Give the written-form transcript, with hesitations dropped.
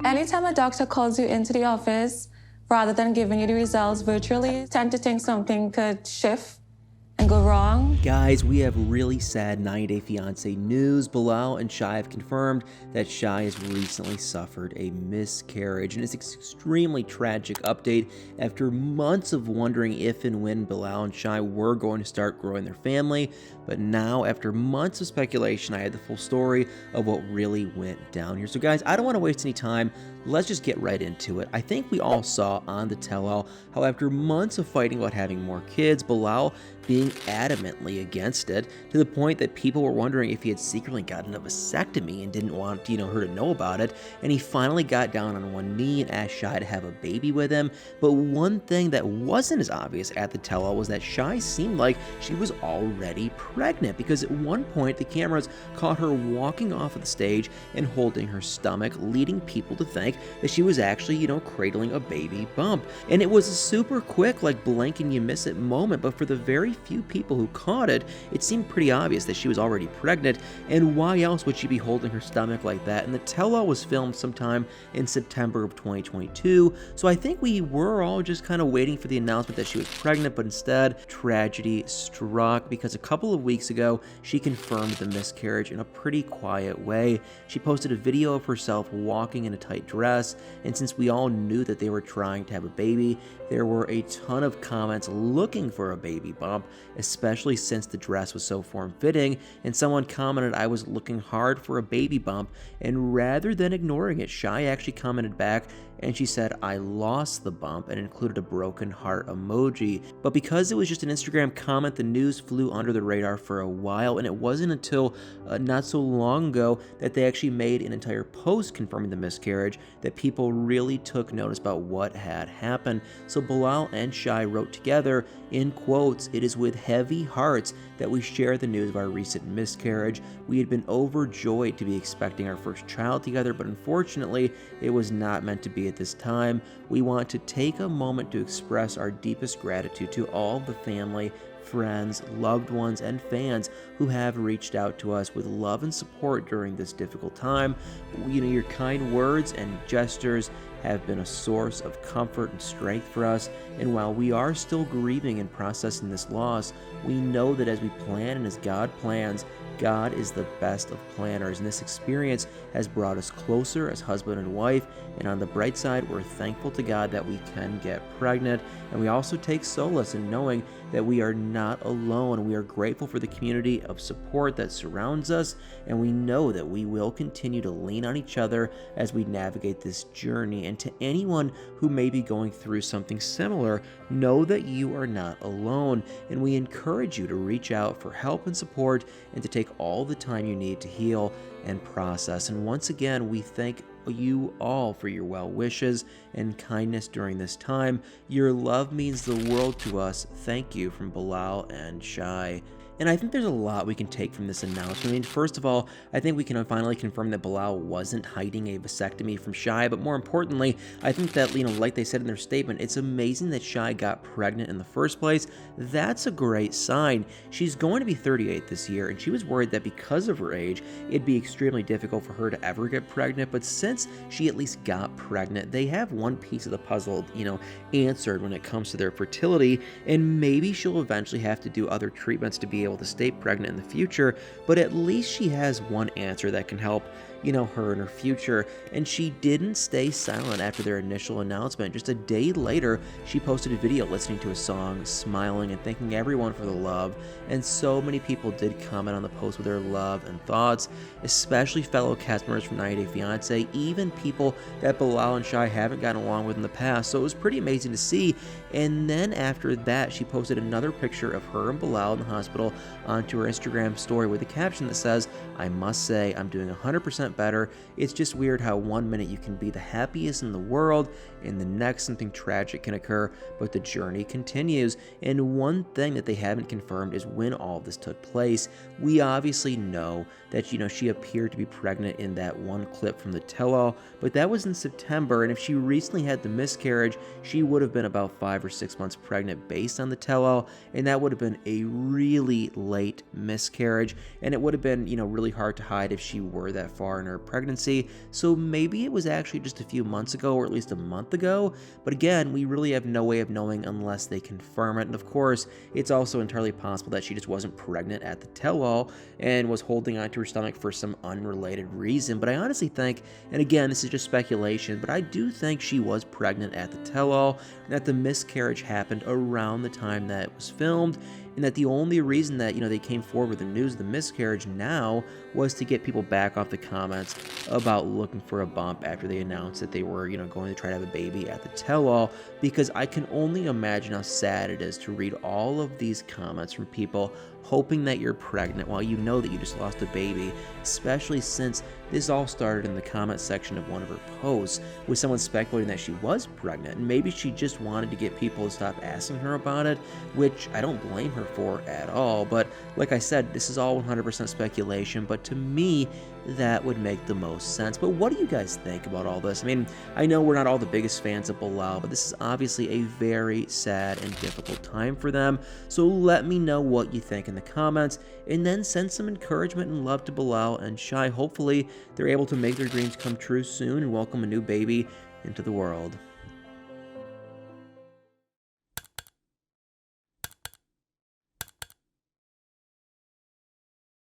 Anytime a doctor calls you into the office, rather than giving you the results virtually, you tend to think something could shift and go wrong. Guys, we have really sad 90 Day Fiance news. Bilal and Shae have confirmed that Shae has recently suffered a miscarriage, and it's an extremely tragic update after months of wondering if and when Bilal and Shae were going to start growing their family. But now, after months of speculation, I had the full story of what really went down here. So guys, I don't want to waste any time. Let's just get right into it. I think we all saw on the tell-all how after months of fighting about having more kids, Bilal being adamantly against it, to the point that people were wondering if he had secretly gotten a vasectomy and didn't want, her to know about it, and he finally got down on one knee and asked Shae to have a baby with him. But one thing that wasn't as obvious at the tell-all was that Shae seemed like she was already pregnant, because at one point the cameras caught her walking off of the stage and holding her stomach, leading people to think that she was actually, cradling a baby bump. And it was a super quick, like blink and you miss it moment, but for the very few people who caught it, it seemed pretty obvious that she was already pregnant, and why else would she be holding her stomach like that? And the tell-all was filmed sometime in September of 2022, so I think we were all just kind of waiting for the announcement that she was pregnant, but instead, tragedy struck, because a couple of weeks ago, she confirmed the miscarriage in a pretty quiet way. She posted a video of herself walking in a tight dress, and since we all knew that they were trying to have a baby, there were a ton of comments looking for a baby bump, especially since the dress was so form-fitting, and someone commented, "I was looking hard for a baby bump," and rather than ignoring it, Shae actually commented back, and she said, "I lost the bump," and included a broken heart emoji. But because it was just an Instagram comment, the news flew under the radar for a while, and it wasn't until not so long ago that they actually made an entire post confirming the miscarriage that people really took notice about what had happened. So Bilal and Shae wrote together, in quotes, "It is with heavy hearts that we share the news of our recent miscarriage. We had been overjoyed to be expecting our first child together, but unfortunately, it was not meant to be at this time. We want to take a moment to express our deepest gratitude to all the family, friends, loved ones, and fans who have reached out to us with love and support during this difficult time. Your kind words and gestures have been a source of comfort and strength for us, and while we are still grieving and processing this loss, we know that as we plan and as God plans, God is the best of planners, and this experience has brought us closer as husband and wife, and on the bright side, we're thankful to God that we can get pregnant, and we also take solace in knowing that we are not alone. We are grateful for the community of support that surrounds us, and we know that we will continue to lean on each other as we navigate this journey. And to anyone who may be going through something similar, know that you are not alone, and we encourage you to reach out for help and support and to take all the time you need to heal and process. And once again, we thank you all for your well wishes and kindness during this time. Your love means the world to us. Thank you, from Bilal and Shae. And I think there's a lot we can take from this announcement. I mean, first of all, I think we can finally confirm that Bilal wasn't hiding a vasectomy from Shae, but more importantly, I think that, like they said in their statement, it's amazing that Shae got pregnant in the first place. That's a great sign. She's going to be 38 this year, and she was worried that because of her age, it'd be extremely difficult for her to ever get pregnant, but since she at least got pregnant, they have one piece of the puzzle, answered when it comes to their fertility, and maybe she'll eventually have to do other treatments to be able to stay pregnant in the future, but at least she has one answer that can help, her in her future. And she didn't stay silent after their initial announcement. Just a day later, she posted a video listening to a song, smiling and thanking everyone for the love. And so many people did comment on the post with their love and thoughts, especially fellow cast members from 90 Day Fiance, even people that Bilal and Shae haven't gotten along with in the past. So it was pretty amazing to see. And then after that, she posted another picture of her and Bilal in the hospital onto her Instagram story with a caption that says, "I must say, I'm doing 100% better. It's just weird how one minute you can be the happiest in the world, and the next something tragic can occur, but the journey continues." And one thing that they haven't confirmed is when all this took place. We obviously know that, she appeared to be pregnant in that one clip from the tell-all, but that was in September, and if she recently had the miscarriage, she would have been about 5 or 6 months pregnant based on the tell-all, and that would have been a really late miscarriage, and it would have been, really hard to hide if she were that far during her pregnancy, so maybe it was actually just a few months ago, or at least a month ago. But again, we really have no way of knowing unless they confirm it. And of course, it's also entirely possible that she just wasn't pregnant at the tell-all and was holding onto her stomach for some unrelated reason. But I honestly think, and again, this is just speculation, but I do think she was pregnant at the tell-all, and that the miscarriage happened around the time that it was filmed, and that the only reason that, they came forward with the news of the miscarriage now was to get people back off the comments about looking for a bump after they announced that they were, going to try to have a baby at the tell-all, because I can only imagine how sad it is to read all of these comments from people hoping that you're pregnant while you know that you just lost a baby, especially since this all started in the comment section of one of her posts with someone speculating that she was pregnant, and maybe she just wanted to get people to stop asking her about it, which I don't blame her for at all. But like I said, this is all 100% speculation, but to me, that would make the most sense. But what do you guys think about all this? I mean, I know we're not all the biggest fans of Bilal, but this is obviously a very sad and difficult time for them. So let me know what you think in the comments, and then send some encouragement and love to Bilal and Shae. Hopefully, they're able to make their dreams come true soon and welcome a new baby into the world.